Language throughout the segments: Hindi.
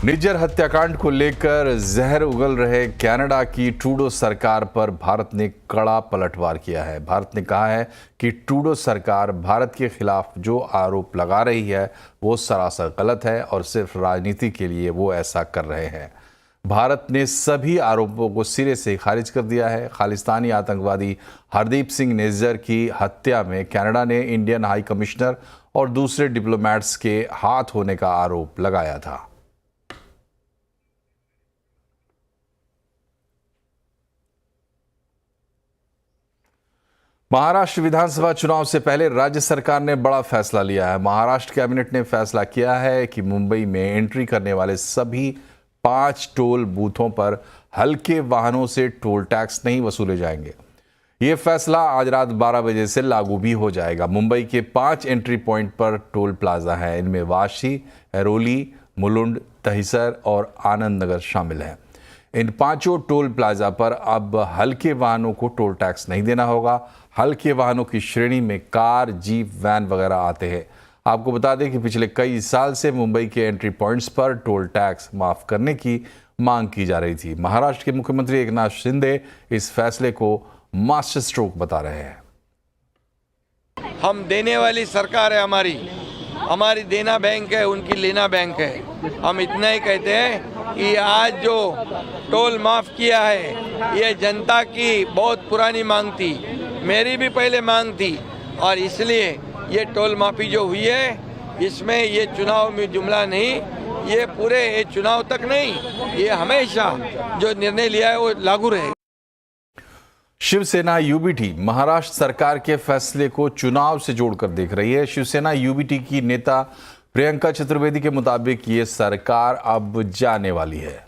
निज्जर हत्याकांड को लेकर जहर उगल रहे कनाडा की ट्रूडो सरकार पर भारत ने कड़ा पलटवार किया है। भारत ने कहा है कि ट्रूडो सरकार भारत के खिलाफ जो आरोप लगा रही है वो सरासर गलत है और सिर्फ राजनीति के लिए वो ऐसा कर रहे हैं। भारत ने सभी आरोपों को सिरे से खारिज कर दिया है। खालिस्तानी आतंकवादी हरदीप सिंह निज्जर की हत्या में कनाडा ने इंडियन हाई कमिश्नर और दूसरे डिप्लोमेट्स के हाथ होने का आरोप लगाया था। महाराष्ट्र विधानसभा चुनाव से पहले राज्य सरकार ने बड़ा फैसला लिया है। महाराष्ट्र कैबिनेट ने फैसला किया है कि मुंबई में एंट्री करने वाले सभी 5 टोल बूथों पर हल्के वाहनों से टोल टैक्स नहीं वसूले जाएंगे। ये फैसला आज रात 12 बजे से लागू भी हो जाएगा। मुंबई के 5 एंट्री पॉइंट पर टोल प्लाजा हैं। इनमें वाशी, ऐरोली, मुलुंड, दहिसर और आनंद नगर शामिल हैं। इन 5 टोल प्लाजा पर अब हल्के वाहनों को टोल टैक्स नहीं देना होगा। हल्के वाहनों की श्रेणी में कार, जीप, वैन वगैरह आते हैं। आपको बता दें कि पिछले कई साल से मुंबई के एंट्री पॉइंट्स पर टोल टैक्स माफ करने की मांग की जा रही थी। महाराष्ट्र के मुख्यमंत्री एकनाथ शिंदे इस फैसले को मास्टर स्ट्रोक बता रहे हैं। हम देने वाली सरकार है, हमारी देना बैंक है, उनकी लेना बैंक है। हम इतना ही कहते हैं कि आज जो टोल माफ किया है ये जनता की बहुत पुरानी मांग थी, मेरी भी पहले मांग थी, और इसलिए ये टोल माफी जो हुई है इसमें ये चुनाव में जुमला नहीं, ये पूरे ये चुनाव तक नहीं, ये हमेशा जो निर्णय लिया है वो लागू रहेगा। शिवसेना यूबीटी महाराष्ट्र सरकार के फैसले को चुनाव से जोड़कर देख रही है। शिवसेना यूबीटी की नेता प्रियंका चतुर्वेदी के मुताबिक ये सरकार अब जाने वाली है।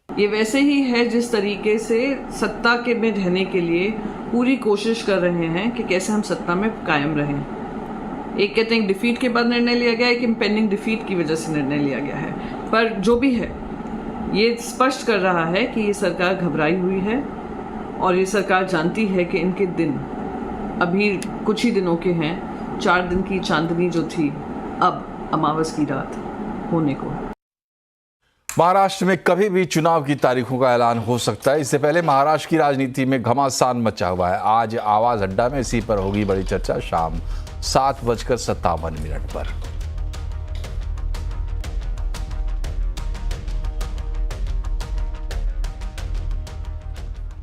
ये वैसे ही है जिस तरीके से सत्ता के में रहने के लिए पूरी कोशिश कर रहे हैं कि कैसे हम सत्ता में कायम रहें। एक कहते हैं डिफीट के बाद निर्णय लिया गया है, एक इम्पेंडिंग डिफीट की वजह से निर्णय लिया गया है, पर जो भी है ये स्पष्ट कर रहा है कि ये सरकार घबराई हुई है और ये सरकार जानती है कि इनके दिन अभी कुछ ही दिनों के हैं। 4 दिन की चांदनी जो थी अब अमावस की रात होने को। महाराष्ट्र में कभी भी चुनाव की तारीखों का ऐलान हो सकता है। इससे पहले महाराष्ट्र की राजनीति में घमासान मचा हुआ है। आज आवाज अड्डा में इसी पर होगी बड़ी चर्चा शाम 7:57 पर।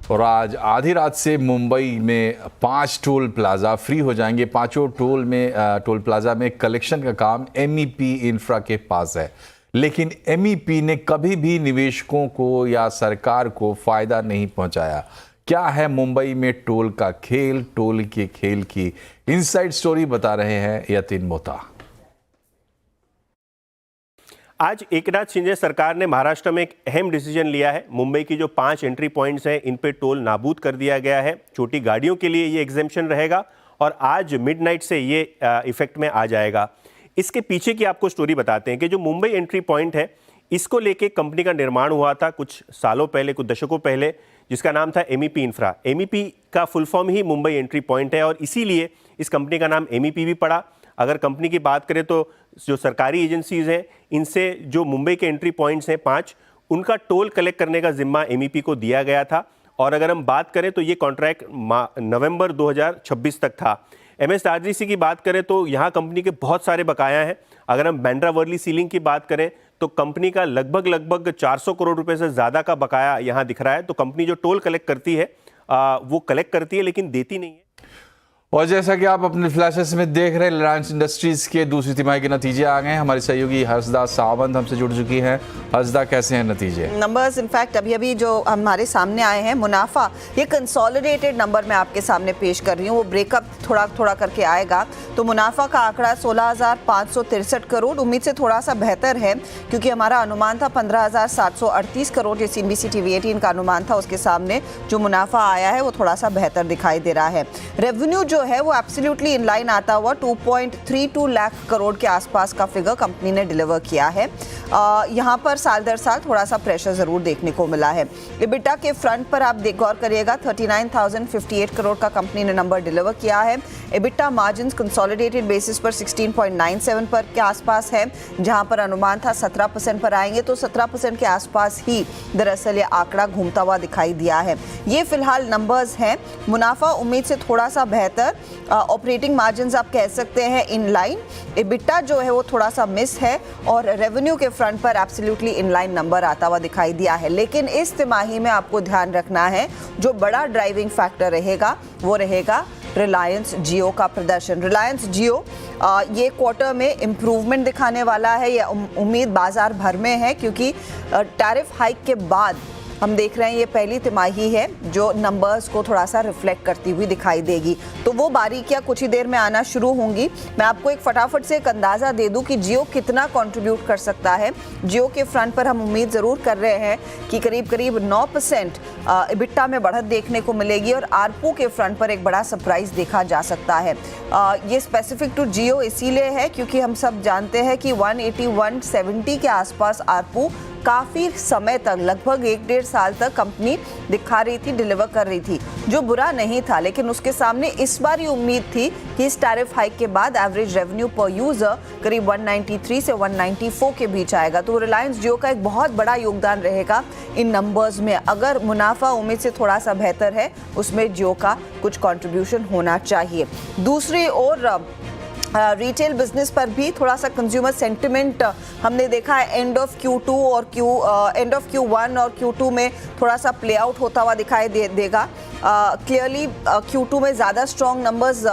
और आज आधी रात से मुंबई में 5 टोल प्लाजा फ्री हो जाएंगे। 5 टोल प्लाजा में कलेक्शन का काम MEP इंफ्रा के पास है, लेकिन MEP ने कभी भी निवेशकों को या सरकार को फायदा नहीं पहुंचाया। क्या है मुंबई में टोल का खेल, टोल के खेल की इनसाइड स्टोरी बता रहे हैं यतीन मोहता। आज एकनाथ शिंदे सरकार ने महाराष्ट्र में एक अहम डिसीजन लिया है। मुंबई की जो 5 एंट्री पॉइंट्स हैं इन पे टोल नाबूद कर दिया गया है। छोटी गाड़ियों के लिए ये एग्जेम्पशन रहेगा और आज मिडनाइट से ये इफेक्ट में आ जाएगा। इसके पीछे की आपको स्टोरी बताते हैं कि जो मुंबई एंट्री पॉइंट है इसको लेके कंपनी का निर्माण हुआ था कुछ सालों पहले, कुछ दशकों पहले, जिसका नाम था MEP इंफ्रा। MEP का फुल फॉर्म ही मुंबई एंट्री पॉइंट है और इसीलिए इस कंपनी का नाम MEP भी पड़ा। अगर कंपनी की बात करें तो जो सरकारी एजेंसीज हैं इनसे जो मुंबई के एंट्री पॉइंट्स हैं 5, उनका टोल कलेक्ट करने का जिम्मा MEP को दिया गया था। और अगर हम बात करें तो ये कॉन्ट्रैक्ट नवंबर 2026 तक था। MSRDC की बात करें तो यहाँ कंपनी के बहुत सारे बकाया हैं। अगर हम बांद्रा वर्ली सीलिंग की बात करें तो कंपनी का लगभग 400 करोड़ रुपए से ज़्यादा का बकाया यहाँ दिख रहा है। तो कंपनी जो टोल कलेक्ट करती है वो कलेक्ट करती है लेकिन देती नहीं है। और जैसा कि आप अपने फ्लैशेस में देख रहे हैं, रिलायंस इंडस्ट्रीज के दूसरी तिमाही के नतीजे आ गए हैं। हमारी सहयोगी हर्षदा सावंत हमसे जुड़ चुकी हैं। हर्षदा, कैसे हैं नतीजे? नंबर्स इनफैक्ट अभी जो हमारे सामने आए हैं, मुनाफा ये कंसोलिडेटेड नंबर मैं आपके सामने पेश कर रही हूँ, वो ब्रेकअप थोड़ा करके आएगा। तो मुनाफा का आंकड़ा 16,563 करोड़ उम्मीद से थोड़ा सा बेहतर है क्योंकि हमारा अनुमान था 15,738 करोड़। ये CNBC TV 18 का अनुमान था, उसके सामने जो मुनाफा आया है वो थोड़ा सा बेहतर दिखाई दे रहा है। रेवेन्यू जो जो है वो एब्सोल्युटली इन लाइन आता हुआ 2.32 लाख करोड़ के आसपास का फिगर कंपनी ने डिलीवर किया है। यहाँ पर साल दर साल थोड़ा सा प्रेशर ज़रूर देखने को मिला है। एबिटा के फ्रंट पर आप गौर करिएगा, 39,058 करोड़ का कंपनी ने नंबर डिलीवर किया है। एबिटा मार्जिन कंसोलिडेटेड बेसिस पर 16.97 पर के आसपास है, जहां पर अनुमान था 17% पर आएंगे, तो 17% के आसपास ही दरअसल ये आंकड़ा घूमता हुआ दिखाई दिया है। ये फिलहाल नंबर्स हैं। मुनाफा उम्मीद से थोड़ा सा बेहतर, ऑपरेटिंग मार्जिन आप कह सकते हैं इन लाइन, एबिटा जो है वो थोड़ा सा मिस है, और रेवेन्यू के फ्रंट पर एब्सोल्युटली इन लाइन नंबर आता हुआ दिखाई दिया है। लेकिन इस तिमाही में आपको ध्यान रखना है, जो बड़ा ड्राइविंग फैक्टर रहेगा वो रहेगा रिलायंस जियो का प्रदर्शन। रिलायंस जियो ये क्वार्टर में इम्प्रूवमेंट दिखाने वाला है, ये उम्मीद बाजार भर में है, क्योंकि टैरिफ हाइक के बाद हम देख रहे हैं ये पहली तिमाही है जो नंबर्स को थोड़ा सा रिफ्लेक्ट करती हुई दिखाई देगी। तो वो बारीकियां कुछ ही देर में आना शुरू होंगी। मैं आपको एक फटाफट से एक अंदाज़ा दे दूं कि जियो कितना कंट्रीब्यूट कर सकता है। जियो के फ्रंट पर हम उम्मीद ज़रूर कर रहे हैं कि करीब करीब 9% एबिटा में बढ़त देखने को मिलेगी, और आरपू के फ्रंट पर एक बड़ा सरप्राइज देखा जा सकता है। ये स्पेसिफिक टू जियो इसीलिए है क्योंकि हम सब जानते हैं कि 180-170 के आसपास आरपू काफ़ी समय तक, लगभग 1-1.5 साल तक कंपनी दिखा रही थी, डिलीवर कर रही थी, जो बुरा नहीं था। लेकिन उसके सामने इस बार ये उम्मीद थी कि इस टैरिफ हाइक के बाद एवरेज रेवेन्यू पर यूज़र करीब 193 से 194 के बीच आएगा। तो रिलायंस जियो का एक बहुत बड़ा योगदान रहेगा इन नंबर्स में। अगर मुनाफा उम्मीद से थोड़ा सा बेहतर है, उसमें जियो का कुछ कंट्रीब्यूशन होना चाहिए। दूसरी ओर रिटेल बिजनेस पर भी थोड़ा सा कंज्यूमर सेंटिमेंट हमने देखा है एंड ऑफ Q2 और एंड ऑफ Q1 और Q2 में थोड़ा सा प्ले आउट होता हुआ दिखाई देगा। क्लियरली Q2 में ज़्यादा स्ट्रॉन्ग नंबर्स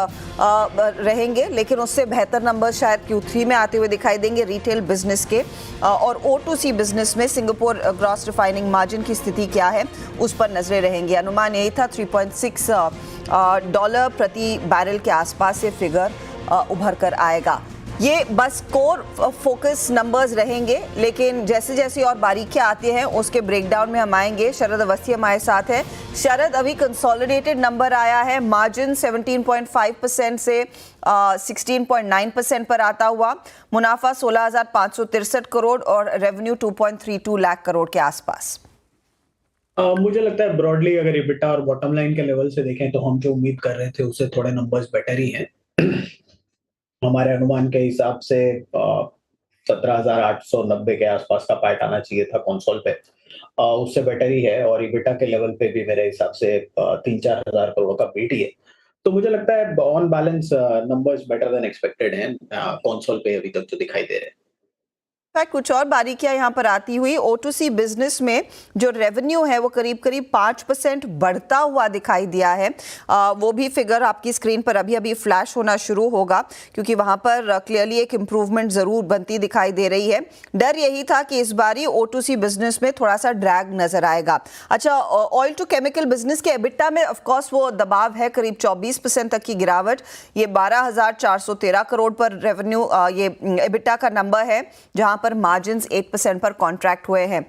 रहेंगे, लेकिन उससे बेहतर नंबर्स शायद Q3 में आते हुए दिखाई देंगे रिटेल बिजनेस के। और O2C बिजनेस में सिंगापुर ग्रॉस रिफाइनिंग मार्जिन की स्थिति क्या है, उस पर नजरें रहेंगी। अनुमान यही था $3.6 प्रति बैरल के आसपास से फिगर उभर कर आएगा। ये बस कोर फोकस नंबर्स रहेंगे, लेकिन जैसे जैसे और बारीकियां आती हैं उसके ब्रेकडाउन में हम आएंगे। शरद अवस्थी हमारे साथ है। शरद, अभी कंसोलिडेटेड नंबर आया है, मार्जिन 17.5% से 16.9% पर आता हुआ, मुनाफा 16,563 करोड़ और रेवेन्यू 2.32 लाख करोड़ के आसपास। मुझे लगता है ब्रॉडली अगर एबिटा और बॉटम लाइन के लेवल से देखें तो हम जो उम्मीद कर रहे थे उससे थोड़े नंबर्स बेटर ही हैं। हमारे अनुमान के हिसाब से 17,890 के आसपास का पार्ट आना चाहिए था कंसोल पे, उससे बेटर ही है। और एबिटा के लेवल पे भी मेरे हिसाब से 3-4 हजार करोड़ का बीट ही है। तो मुझे लगता है on balance numbers better than expected हैं कंसोल पे अभी तक जो दिखाई दे रहे हैं। कुछ और बारीकियां यहाँ पर आती हुई, O2C बिजनेस में जो रेवेन्यू है वो करीब करीब 5% बढ़ता हुआ दिखाई दिया है। वो भी फिगर आपकी स्क्रीन पर अभी अभी फ्लैश होना शुरू होगा, क्योंकि वहाँ पर क्लियरली एक इम्प्रूवमेंट ज़रूर बनती दिखाई दे रही है। डर यही था कि इस बार ही O2C बिजनेस में थोड़ा सा ड्रैग नजर आएगा। अच्छा, ऑयल टू केमिकल बिजनेस के एबिटा में ऑफकोर्स वो दबाव है, करीब 24% तक की गिरावट। ये 12,413 करोड़ पर रेवेन्यू ये एबिटा का नंबर है, जहाँ पर मार्जिन्स 8% पर कॉन्ट्रैक्ट हुए हैं।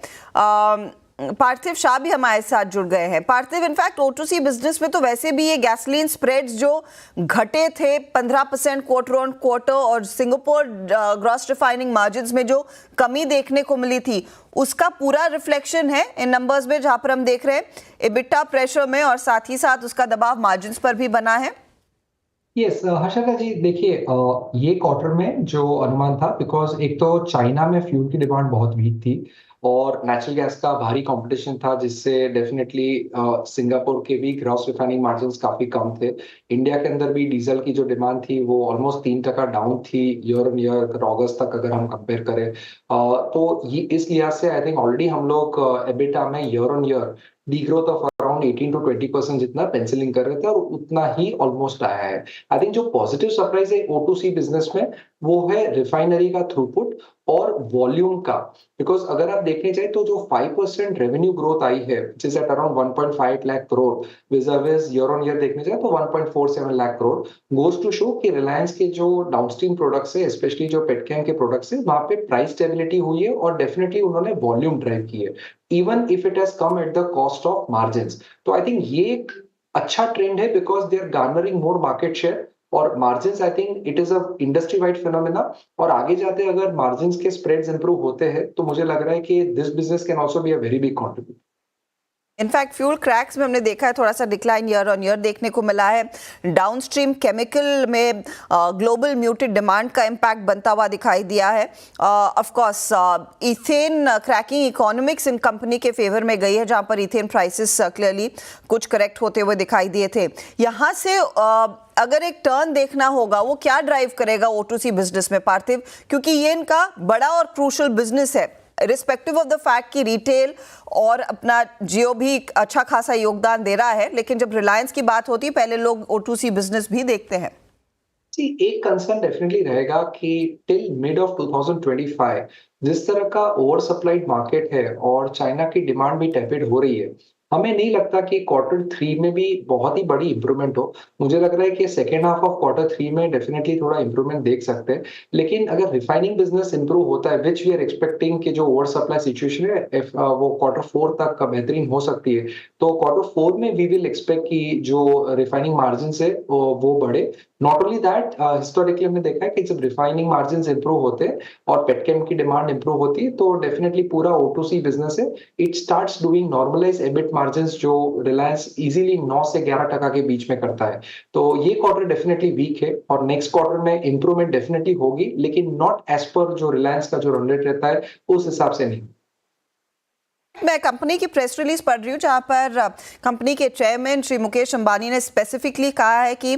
पार्थिव शाह भी हमारे साथ जुड़ गए हैं। पार्थिव, इनफैक्ट O2C बिजनेस में तो वैसे भी ये गैसोलीन स्प्रेड्स जो घटे थे 15% क्वार्टर ऑन क्वार्टर, और सिंगापुर ग्रॉस रिफाइनिंग मार्जिन्स में जो कमी देखने को मिली थी, उसका पूरा रिफ्लेक्शन है इन नंबर्स में, जहां पर हम देख रहे हैं एबिटा प्रेशर में और साथ ही साथ उसका दबाव मार्जिन्स पर भी बना है। यस हर्षदा जी, देखिए ये क्वार्टर में जो अनुमान था, बिकॉज एक तो चाइना में फ्यूल की डिमांड बहुत वीक थी और नेचुरल गैस का भारी कंपटीशन था, जिससे डेफिनेटली सिंगापुर के भी ग्रॉस रिफाइनिंग मार्जिन्स काफी कम थे। इंडिया के अंदर भी डीजल की जो डिमांड थी वो ऑलमोस्ट 3% डाउन थी ईयर ऑन ईयर, अगस्त तक अगर हम कंपेयर करें। तो ये इस लिहाज से आई थिंक ऑलरेडी हम लोग एबिटा में year on year D growth of around 18 to 20% जितना पेंसिलिंग कर रहे थे, और उतना ही ऑलमोस्ट आया है। आई थिंक जो पॉजिटिव सरप्राइज है O2C बिजनेस में वो है रिफाइनरी का थ्रूपुट और वॉल्यूम का, बिकॉज अगर आप देखने जाए तो जो 5% रेवेन्यू ग्रोथ आई है, जिस एट अराउंड 1.5 लाख करोड़, विज़ ईयर ऑन ईयर देखने जाए तो 1.47 lakh crore, goes to show कि रिलायंस के जो डाउनस्ट्रीम प्रोडक्ट्स है, स्पेशली जो पेटकेम के प्रोडक्ट्स है, वहां पे प्राइस स्टेबिलिटी हुई है और डेफिनेटली उन्होंने वॉल्यूम ड्राइव की है, even if it has come at the cost of margins. तो आई थिंक ये एक अच्छा ट्रेंड है because they are garnering more market share और margins I think it is a industry wide phenomena और आगे जाते अगर मार्जिन्स के स्प्रेड्स इंप्रूव होते हैं तो मुझे लग रहा है कि this business can also be a very big contributor. In fact fuel cracks में हमने देखा है थोड़ा सा डिक्लाइन ईयर ऑन ईयर देखने को मिला है। डाउनस्ट्रीम केमिकल में ग्लोबल म्यूटेड डिमांड का इम्पैक्ट बनता हुआ दिखाई दिया है। Of course ethane cracking economics in company के फेवर में गई है, जहां पर इथेन प्राइसेस क्लियरली कुछ करेक्ट होते हुए दिखाई दिए थे। यहाँ से अगर एक टर्न देखना होगा, वो क्या ड्राइव करेगा O2C बिजनेस में पार्थिव, क्योंकि ये इनका बड़ा और क्रूशल बिजनेस है रिस्पेक्टिव ऑफ द फैक्ट कि रिटेल और अपना जियो भी अच्छा खासा योगदान दे रहा है, लेकिन जब रिलायंस की बात होती है पहले लोग O2C बिजनेस भी देखते हैं। एक कंसर्न डेफिनेटली रहेगा कि टिल मिड ऑफ 2025 जिस तरह का ओवर सप्लाइड मार्केट है और चाइना की डिमांड भी टेपिड हो रही है, हमें नहीं लगता कि Q3 में भी बहुत ही बड़ी इंप्रूवमेंट हो। मुझे लग रहा है कि सेकेंड हाफ ऑफ Q3 में डेफिनेटली थोड़ा इंप्रूवमेंट देख सकते हैं, लेकिन अगर रिफाइनिंग बिजनेस इंप्रूव होता है विच वी आर एक्सपेक्टिंग कि जो ओवर सप्लाई सिचुएशन है वो Q4 तक बेहतरीन हो सकती है, तो Q4 में वी विल एक्सपेक्ट कि जो रिफाइनिंग मार्जिन है वो बढ़े। नॉट ओनली दैट, हिस्टोरिकली हमने देखा है कि जब रिफाइनिंग मार्जिन इंप्रूव होते हैं और पेटकेम की डिमांड इंप्रूव होती है तो डेफिनेटली पूरा O2C बिजनेस है it starts doing normalise EBIT margins जो रिलायंस इजीली 9 से 11% के बीच में करता है। तो ये क्वार्टर डेफिनेटली वीक है और नेक्स्ट क्वार्टर में इंप्रूवमेंट डेफिनेटली होगी, लेकिन नॉट एज पर जो रिलायंस का जो रन रेट रहता है उस हिसाब से नहीं। मैं कंपनी की प्रेस रिलीज पढ़ रही हूँ जहाँ पर कंपनी के चेयरमैन श्री मुकेश अंबानी ने स्पेसिफिकली कहा है कि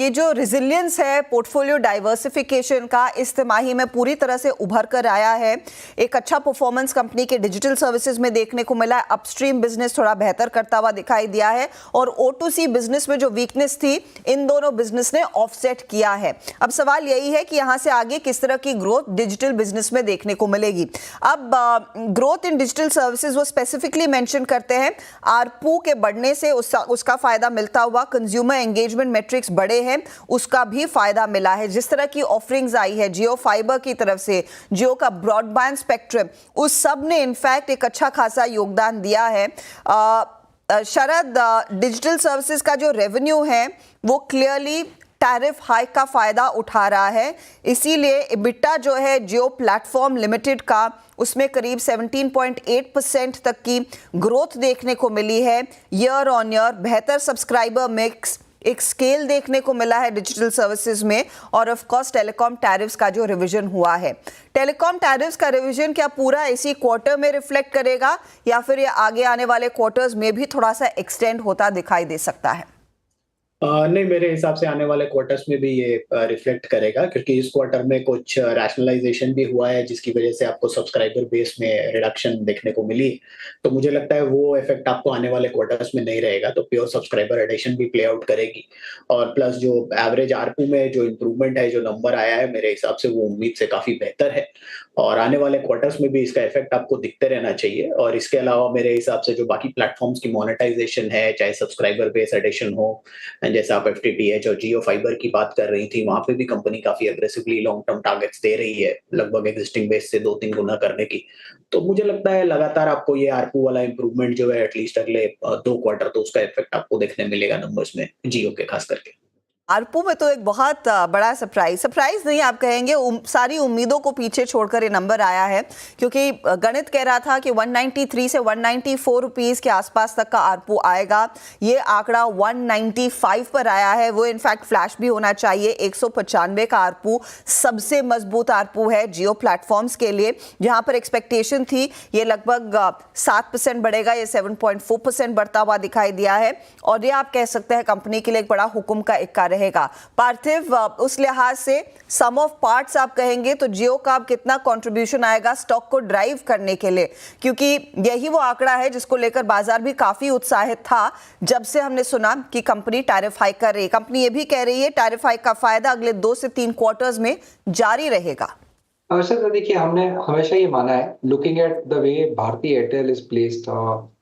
ये जो रिजिलियंस है पोर्टफोलियो डाइवर्सिफिकेशन का इस तिमाही में पूरी तरह से उभर कर आया है। एक अच्छा परफॉर्मेंस कंपनी के डिजिटल सर्विसेज में देखने को मिला है, अपस्ट्रीम बिजनेस थोड़ा बेहतर करता हुआ दिखाई दिया है और O2C बिजनेस में जो वीकनेस थी इन दोनों बिजनेस ने ऑफसेट किया है। अब सवाल यही है कि यहाँ से आगे किस तरह की ग्रोथ डिजिटल बिजनेस में देखने को मिलेगी। अब ग्रोथ इन डिजिटल सर्विसेज वो स्पेसिफिकली मेंशन करते हैं आरपू के बढ़ने से उसका फायदा मिलता हुआ, कंज्यूमर एंगेजमेंट मैट्रिक्स बढ़े हैं उसका भी फायदा मिला है। जिस तरह की ऑफरिंग्स आई है जियो फाइबर की तरफ से, जियो का ब्रॉडबैंड स्पेक्ट्रम, उस सब ने इनफैक्ट एक अच्छा खासा योगदान दिया है। शरद, डिजिटल सर्विसेज का जो रेवेन्यू है वो क्लियरली टैरिफ हाइक का फायदा उठा रहा है, इसीलिए EBITDA जो है जियो प्लेटफॉर्म लिमिटेड का उसमें करीब 17.8% तक की ग्रोथ देखने को मिली है ईयर ऑन ईयर। बेहतर सब्सक्राइबर मिक्स, एक स्केल देखने को मिला है डिजिटल सर्विसेज में और ऑफ कोर्स टेलीकॉम टैरिफ्स का जो रिवीजन हुआ है। टेलीकॉम टैरिफ्स का रिवीजन क्या पूरा इसी क्वार्टर में रिफ्लेक्ट करेगा या फिर ये आगे आने वाले क्वार्टर्स में भी थोड़ा सा एक्सटेंड होता दिखाई दे सकता है? नहीं, मेरे हिसाब से आने वाले क्वार्टर्स में भी ये रिफ्लेक्ट करेगा, क्योंकि इस क्वार्टर में कुछ रैशनलाइजेशन भी हुआ है जिसकी वजह से आपको सब्सक्राइबर बेस में रिडक्शन देखने को मिली। तो मुझे लगता है वो इफेक्ट आपको आने वाले क्वार्टर्स में नहीं रहेगा, तो प्योर सब्सक्राइबर एडिशन भी प्ले आउट करेगी। और प्लस जो एवरेज आरपू में जो इम्प्रूवमेंट है, जो नंबर आया है, मेरे हिसाब से वो उम्मीद से काफी बेहतर है और आने वाले क्वार्टर्स में भी इसका इफेक्ट आपको दिखते रहना चाहिए। और इसके अलावा मेरे हिसाब से जो बाकी प्लेटफॉर्म्स की मोनेटाइजेशन है, चाहे सब्सक्राइबर बेस एडिशन हो, जैसे आप FTTH और जियो फाइबर की बात कर रही थी, वहां पे भी कंपनी काफी अग्रेसिवली लॉन्ग टर्म टारगेट्स दे रही है, लगभग एग्जिस्टिंग बेस से 2-3 गुना करने की। तो मुझे लगता है लगातार आपको ये आरपू वाला इंप्रूवमेंट जो है एटलीस्ट अगले 2 क्वार्टर तो उसका इफेक्ट आपको देखने मिलेगा नंबर्स में, जियो के खास करके। आरपू में तो एक बहुत बड़ा सरप्राइज नहीं आप कहेंगे, सारी उम्मीदों को पीछे छोड़कर ये नंबर आया है, क्योंकि गणित कह रहा था कि 193 से 194 रुपीस के आसपास तक का आरपू आएगा। ये आंकड़ा 195 पर आया है, वो इनफैक्ट फ्लैश भी होना चाहिए। 195 का आरपू सबसे मजबूत आरपू है जियो प्लेटफॉर्म्स के लिए, जहां पर एक्सपेक्टेशन थी ये लगभग 7% बढ़ेगा, ये 7.4% बढ़ता हुआ दिखाई दिया है और ये आप कह सकते हैं कंपनी के लिए एक बड़ा हुक्म का इक्का रहेगा। पार्थिव, उस लिहाज से सम ऑफ पार्ट्स आप कहेंगे तो जियो का अब कितना कंट्रीब्यूशन आएगा स्टॉक को ड्राइव करने के लिए, क्योंकि यही वो आंकड़ा है जिसको लेकर बाजार भी काफी उत्साहित था जब से हमने सुना कि कंपनी टैरिफ हाइक कर रही है। कंपनी ये भी कह रही है टैरिफ हाइक का फायदा अगले 2 से 3 क्वार्टर्स में जारी रहेगा। अवश्य देखिए, हमने हमेशा ये माना है, looking at the way Bharti Airtel is placed,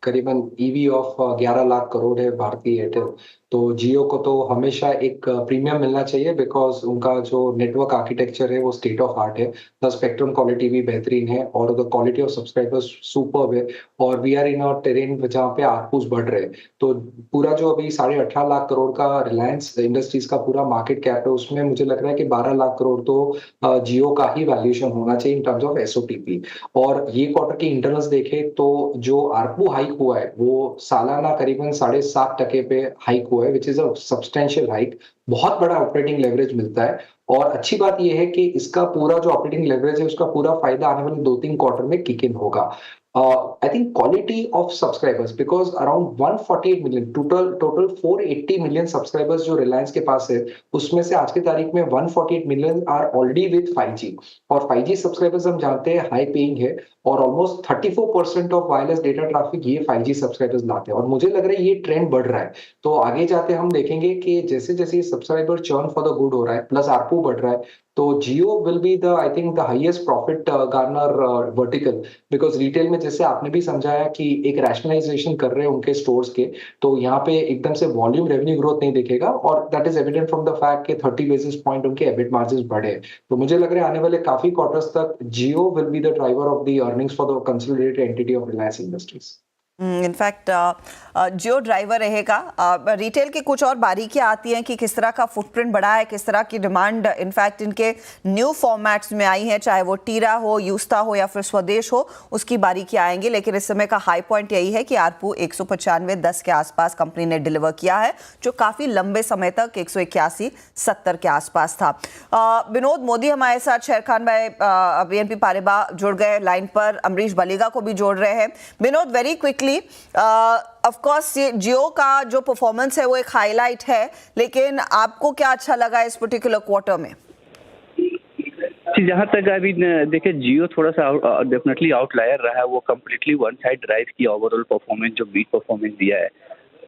करीबन ईवी ऑफ 11 लाख करोड़ है भारतीय एयरटेल। तो जियो को तो हमेशा एक प्रीमियम मिलना चाहिए बिकॉज उनका जो नेटवर्क आर्किटेक्चर है वो स्टेट ऑफ आर्ट है। द स्पेक्ट्रम क्वालिटी भी बेहतरीन है और the quality of subscribers superb है। और we are in a terrain जहाँ पे आरपूस बढ़ रहे हैं। तो पूरा जो अभी 18.5 लाख करोड़ का रिलायंस इंडस्ट्रीज का पूरा मार्केट कैप है उसमें मुझे लग रहा है कि 12 लाख करोड़ तो जियो का ही वैल्यूएशन होना चाहिए इन टर्म्स ऑफ एसओटीपी। और ये क्वार्टर की इंटरनल्स देखे तो जो आरपू हाइक हुआ है वो सालाना करीबन 7.5% पे हाइक हुआ है which is a substantial hike. बहुत बड़ा ऑपरेटिंग लेवरेज मिलता है और अच्छी बात यह है कि इसका पूरा जो ऑपरेटिंग लेवरेज है उसका पूरा फायदा आने वाले 2-3 क्वार्टर में किक इन होगा। I think quality of subscribers because around 148 million total 480 million subscribers जो रिलायंस के पास है उसमें से आज की तारीख में 148 million are already with 5G और 5G सब्सक्राइबर्स हम जानते हैं हाई पेइंग है और almost 34% of wireless data traffic ये 5G सब्सक्राइबर्स लाते हैं और मुझे लग रहा है ये ट्रेंड बढ़ रहा है। तो आगे जाते हम देखेंगे कि जैसे जैसे ये subscriber churn for the good हो रहा है प्लस आरपू बढ़ रहा है तो Jio will be the I think the highest profit garner vertical because retail में जैसे आपने भी समझाया कि एक रैशनलाइजेशन कर रहे हैं उनके स्टोर्स के। तो यहाँ पे एकदम से वॉल्यूम रेवेन्यू ग्रोथ नहीं दिखेगा और that is evident from the fact कि 30 बेसिस पॉइंट उनके एबिट मार्जिन बढ़े। तो मुझे लग रहा है आने वाले काफी क्वार्टर्स तक Jio will be the driver of the earnings for the consolidated entity of Reliance Industries. In fact Jio driver रहेगा। रिटेल की कुछ और बारीकियां आती हैं कि किस तरह का फुटप्रिंट बढ़ा है, किस तरह की डिमांड इनफैक्ट इनके न्यू फॉर्मेट्स में आई है, चाहे वो टीरा हो, यूस्ता हो या फिर स्वदेश हो, उसकी बारीकियां आएंगी। लेकिन इस समय का हाई पॉइंट यही है कि आरपू 195-10 के आसपास कंपनी ने डिलीवर किया है जो काफी लंबे समय तक 181-70 के आसपास था। विनोद मोदी हमारे साथ, शेर खान भाई BNP पारिबा जुड़ गए लाइन पर, अमरीश बलिगा को भी जोड़ रहे हैं। Vinod, very quickly of course ये जियो का जो परफॉर्मेंस है वो एक हाईलाइट है, लेकिन आपको क्या अच्छा लगा इस पर्टिकुलर क्वार्टर में? जहाँ तक अभी देखिए जियो थोड़ा सा डेफिनेटली आउटलायर रहा है। वो कम्प्लीटली वन साइड ड्राइव किया ओवरऑल परफॉर्मेंस, जो बीट परफॉर्मेंस दिया है।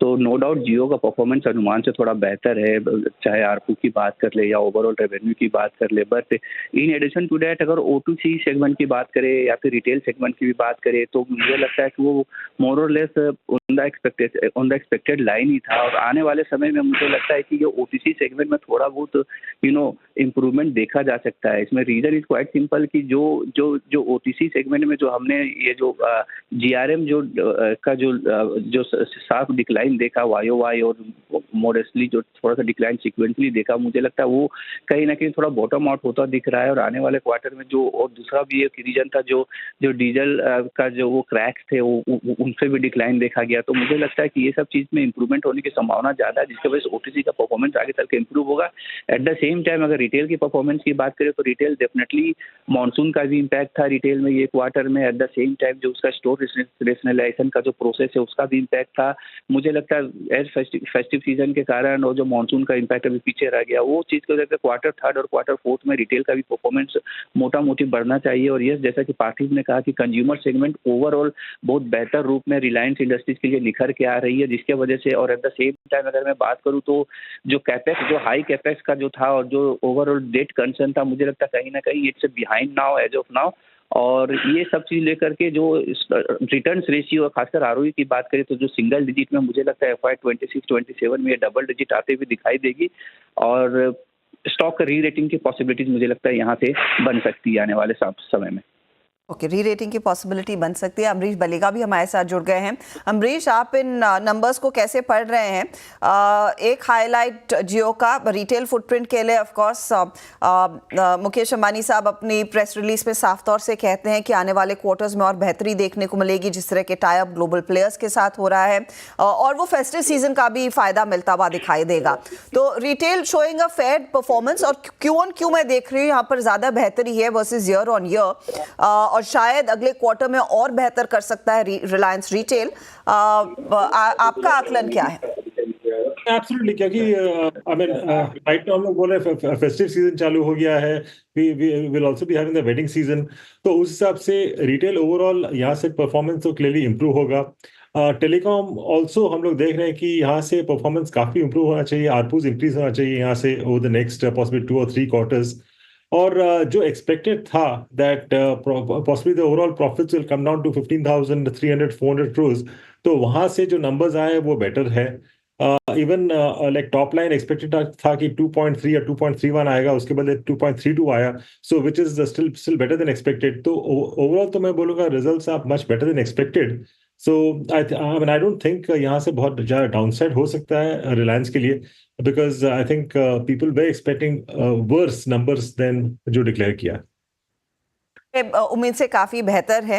तो नो डाउट जियो का परफॉर्मेंस अनुमान से थोड़ा बेहतर है, चाहे आरपू की बात कर ले या ओवरऑल रेवेन्यू की बात कर ले। But in addition to that अगर O2C सेगमेंट की बात करें या फिर रिटेल सेगमेंट की भी बात करें तो मुझे लगता है कि वो मोर और less on the expected line ही था। और आने वाले समय में मुझे लगता है कि ये OTC सेगमेंट में थोड़ा बहुत इम्प्रूवमेंट देखा जा सकता है। इसमें रीजन इज क्वाइट सिंपल कि जो OTC सेगमेंट में जो हमने ये जो GRM का जो साफ डिक्लाइन देखा YOY और मॉडेस्टली जो थोड़ा सा डिक्लाइन सीक्वेंटली देखा, मुझे लगता है वो कहीं ना कहीं थोड़ा बॉटम आउट होता दिख रहा है। और आने वाले क्वार्टर में जो और दूसरा भी एक रीजन था जो डीजल का जो वो क्रैक्स थे वो उनसे भी डिक्लाइन देखा गया। तो मुझे लगता है कि ये सब चीज़ में इंप्रूवमेंट होने की संभावना ज़्यादा है, जिसकी वजह से OTC का परफॉर्मेंस आगे चल के इंप्रूव होगा। एट द सेम टाइम अगर रिटेल की परफॉर्मेंस की बात करें तो रिटेल डेफिनेटली मानसून का भी इम्पैक्ट था रिटेल में ये क्वार्टर में। एट द सेम टाइम जो उसका स्टोर रेशनलाइजेशन का जो प्रोसेस है उसका भी इम्पैक्ट था। मुझे लगता है एज फेस्टिव सीजन के कारण और जो मानसून का इम्पैक्ट अभी पीछे रह गया, वो चीज़ को देखकर क्वार्टर थर्ड और क्वार्टर फोर्थ में रिटेल का भी परफॉर्मेंस मोटा मोटी बढ़ना चाहिए। और यस, जैसा कि पार्थिव ने कहा कि कंज्यूमर सेगमेंट ओवरऑल बहुत बेहतर रूप में रिलायंस इंडस्ट्रीज के लिए निखर के आ रही है, जिसके वजह से। और एट द सेम टाइम अगर मैं बात करूँ तो जो कैपेक्स, जो हाई कैपेक्स का जो था और जो ओवरऑल डेट कंसर्न था, मुझे लगता है कहीं ना कहीं it's behind now as of now. और ये सब चीज़ लेकर के जो रिटर्न्स रेशियो, खासकर ROE की बात करें तो जो सिंगल डिजिट में मुझे लगता है FY 26-27 में ये डबल डिजिट आते हुए दिखाई देगी। और स्टॉक री रेटिंग की पॉसिबिलिटीज मुझे लगता है यहाँ से बन सकती है आने वाले समय में। ओके, री रेटिंग की पॉसिबिलिटी बन सकती है। अमरीश बलिगा भी हमारे साथ जुड़ गए हैं। अमरीश, आप इन नंबर्स को कैसे पढ़ रहे हैं? एक हाईलाइट जियो का रिटेल फुटप्रिंट के लिए ऑफ कोर्स मुकेश अंबानी साहब अपनी प्रेस रिलीज में साफ तौर से कहते हैं कि आने वाले क्वार्टर्स में और बेहतरी देखने को मिलेगी, जिस तरह के टाई अप ग्लोबल प्लेयर्स के साथ हो रहा है और वो फेस्टिव सीजन का भी फायदा मिलता हुआ दिखाई देगा। तो retail showing a fair performance और Q-on-Q मैं देख रही हूँ यहाँ पर ज्यादा बेहतरी है वर्सेस ईयर ऑन ईयर और शायद अगले क्वार्टर में और बेहतर कर सकता है रिलायंस रिटेल। आपका आकलन क्या है? एब्सोल्युटली, क्योंकि आई मीन राइट नाउ हम लोग बोल रहे हैं फेस्टिव सीजन चालू हो गया है, we will also be having the wedding season. तो उस हिसाब से रिटेल ओवरऑल यहाँ से परफॉर्मेंस तो क्लियरली इंप्रूव होगा। टेलीकॉम ऑल्सो हम लोग देख रहे हैं कि यहाँ से परफॉर्मेंस काफी इंप्रूव होना चाहिए, आरपूज इंक्रीज होना चाहिए यहाँ से over the next possible 2 or 3 quarters. और जो एक्सपेक्टेड था that possibly the overall profits will come down to 15,300-400 crores, तो वहां से जो नंबर्स आए वो बेटर है. Even like top line expected था कि 2.3 या 2.31 आएगा, उसके बदले 2.32 आया, so which is still better than expected. तो ओवरऑल तो मैं बोलूंगा results are much better than expected. So I don't think यहाँ से बहुत ज़्यादा डाउनसाइड हो सकता है रिलायंस के लिए, because I think people we expecting worse numbers than जो डिक्लेयर किया. उम्मीद से काफ़ी बेहतर है.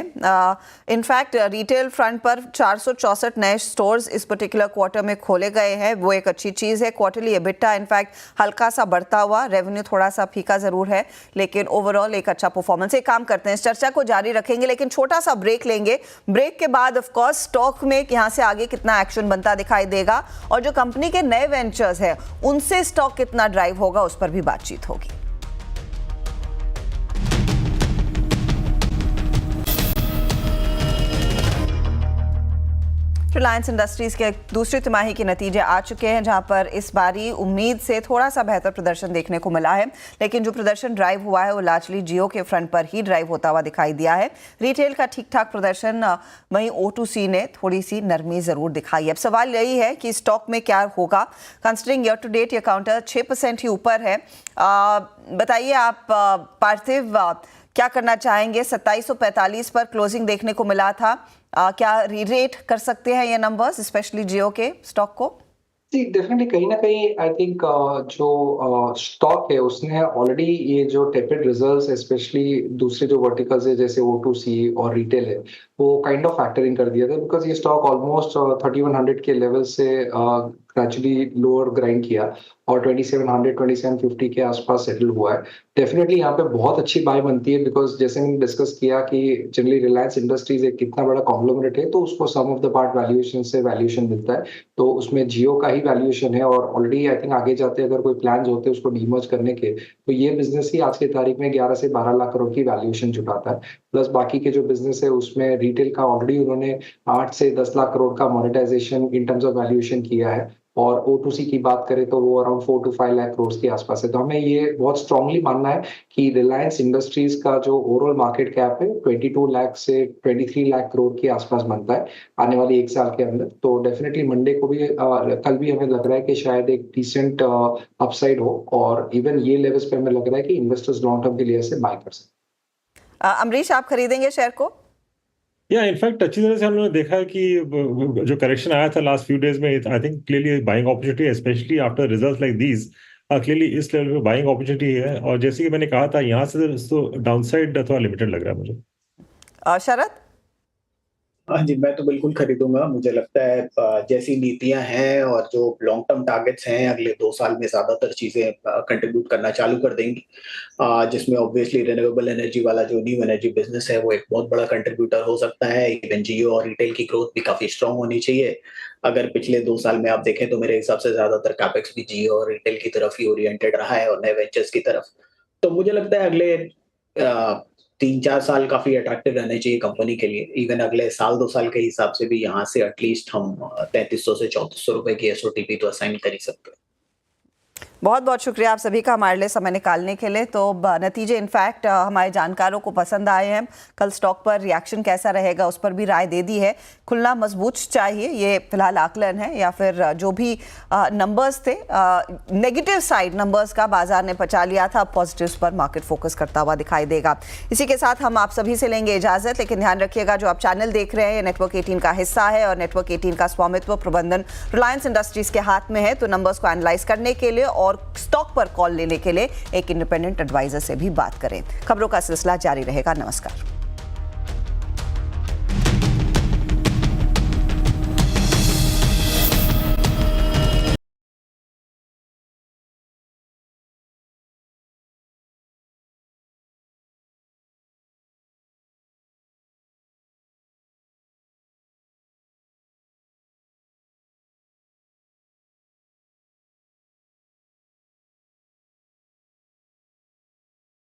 इनफैक्ट रिटेल फ्रंट पर 464 नए स्टोर्स इस पर्टिकुलर क्वार्टर में खोले गए हैं, वो एक अच्छी चीज़ है. क्वार्टरली एबिटा इनफैक्ट हल्का सा बढ़ता हुआ, रेवेन्यू थोड़ा सा फीका ज़रूर है, लेकिन ओवरऑल एक अच्छा परफॉर्मेंस. एक काम करते हैं, इस चर्चा को जारी रखेंगे, लेकिन छोटा सा ब्रेक लेंगे. ब्रेक के बाद ऑफ कोर्स स्टॉक में यहाँ से आगे कितना एक्शन बनता दिखाई देगा, और जो कंपनी के नए वेंचर्स हैं उनसे स्टॉक कितना ड्राइव होगा उस पर भी बातचीत होगी. रिलायंस इंडस्ट्रीज के दूसरी तिमाही के नतीजे आ चुके हैं, जहां पर इस बारी उम्मीद से थोड़ा सा बेहतर प्रदर्शन देखने को मिला है, लेकिन जो प्रदर्शन ड्राइव हुआ है वो लार्जली जियो के फ्रंट पर ही ड्राइव होता हुआ दिखाई दिया है. रिटेल का ठीक ठाक प्रदर्शन, वहीं O2C ने थोड़ी सी नरमी जरूर दिखाई है. अब सवाल यही है कि स्टॉक में क्या होगा. कंसिडरिंग ईयर टू डेट ये काउंटर 6% ही ऊपर है. बताइए आप पार्थिव, क्या करना चाहेंगे? 2745 पर क्लोजिंग देखने को मिला था. क्या रीरेट कर सकते हैं ये नंबर्स, स्पेशली जियो के स्टॉक को? जी, डेफिनेटली कहीं ना कहीं आई थिंक जो स्टॉक है उसने ऑलरेडी ये जो टेपेड रिजल्ट्स, स्पेशली दूसरे जो वर्टिकल्स है जैसे O2C और रिटेल है, वो काइंड ऑफ फैक्टरिंग कर दिया था, बिकॉज ये स्टॉक ऑलमोस्ट 3100 के लेवल से ग्रेजुअली लोअर ग्राइंड किया और 2700 2750 के आसपास सेटल हुआ है. डेफिनेटली यहाँ पे बहुत अच्छी बाय बनती है, बिकॉज जैसे मैंने डिस्कस किया कि जनरली रिलायंस इंडस्ट्रीज एक कितना बड़ा कॉन्ग्लोमरेट है, तो उसको सम ऑफ द पार्ट वैल्यूएशन से वैल्यूएशन मिलता है, तो उसमें जियो का ही वैल्यूएशन है. और ऑलरेडी आई थिंक आगे जाते अगर कोई प्लान होते हैं उसको डीमर्ज करने के, तो ये बिजनेस ही आज की तारीख में 11 से 12 लाख करोड़ की वैल्यूएशन जुटाता है. प्लस बाकी के जो बिजनेस है उसमें रिटेल का ऑलरेडी उन्होंने 8 से 10 लाख करोड़ का monetisation in terms of valuation किया है, और O2C की बात करें तो वो अराउंड 4 to 5 लाख करोड़ के आसपास है. तो हमें ये बहुत स्ट्रांगली मानना है कि रिलायंस इंडस्ट्रीज का जो ओवरऑल मार्केट कैप है 22 लाख से 23 लाख करोड़ के आसपास बनता है आने वाले एक साल के अंदर. तो डेफिनेटली मंडे को भी कल भी हमें लग रहा है कि शायद एक डिसेंट अपसाइड हो, और इवन ये लेवल्स पे हमें लग रहा है कि इन्वेस्टर्स लॉन्ग टर्म के लिए ऐसे बाय कर सकते. अमरीश, आप खरीदेंगे शेयर को? या इनफैक्ट अच्छी तरह से हम लोगों ने देखा है कि जो करेक्शन आया था लास्ट फ्यू डेज में, I think clearly buying opportunity, specially after results like these, clearly इस लेवल पे बाइंग अपॉर्चुनिटी है. और जैसे कि मैंने कहा था, यहाँ से तो डाउनसाइड थोड़ा लिमिटेड लग रहा है मुझे. शरद? हाँ जी, मैं तो बिल्कुल खरीदूंगा. मुझे लगता है जैसी नीतियां हैं और जो लॉन्ग टर्म टारगेट्स हैं, अगले 2 साल में ज्यादातर चीजें कंट्रीब्यूट करना चालू कर देंगी, जिसमें ऑब्वियसली रिन्यूएबल एनर्जी वाला जो न्यू एनर्जी बिजनेस है वो एक बहुत बड़ा कंट्रीब्यूटर हो सकता है. इवन जियो और रिटेल की ग्रोथ भी काफी स्ट्रांग होनी चाहिए. अगर पिछले 2 साल में आप देखें तो मेरे हिसाब से ज्यादातर कैपेक्स भी जियो और रिटेल की तरफ ही ओरिएंटेड रहा है और नए वेंचर्स की तरफ. तो मुझे लगता है अगले 3-4 साल काफी अट्रैक्टिव रहने चाहिए कंपनी के लिए. इवन अगले साल 2 साल के हिसाब से भी यहाँ से एटलीस्ट हम 3300 से 3400 रुपए की SOTP तो असाइन कर ही सकते हैं. बहुत बहुत शुक्रिया आप सभी का हमारे लिए समय निकालने के लिए. तो नतीजे इनफैक्ट हमारे जानकारों को पसंद आए हैं. कल स्टॉक पर रिएक्शन कैसा रहेगा उस पर भी राय दे दी है. खुलना मजबूत चाहिए, ये फिलहाल आकलन है, या फिर जो भी नंबर्स थे नेगेटिव साइड नंबर्स का बाजार ने पचा लिया था, पॉजिटिव्स पर मार्केट फोकस करता हुआ दिखाई देगा. इसी के साथ हम आप सभी से लेंगे इजाजत, लेकिन ध्यान रखिएगा जो आप चैनल देख रहे हैं नेटवर्क 18 का हिस्सा है, और नेटवर्क 18 का स्वामित्व प्रबंधन रिलायंस इंडस्ट्रीज के हाथ में है. तो नंबर्स को एनालाइज करने के लिए और स्टॉक पर कॉल लेने के लिए एक इंडिपेंडेंट एडवाइजर से भी बात करें. खबरों का सिलसिला जारी रहेगा. नमस्कार.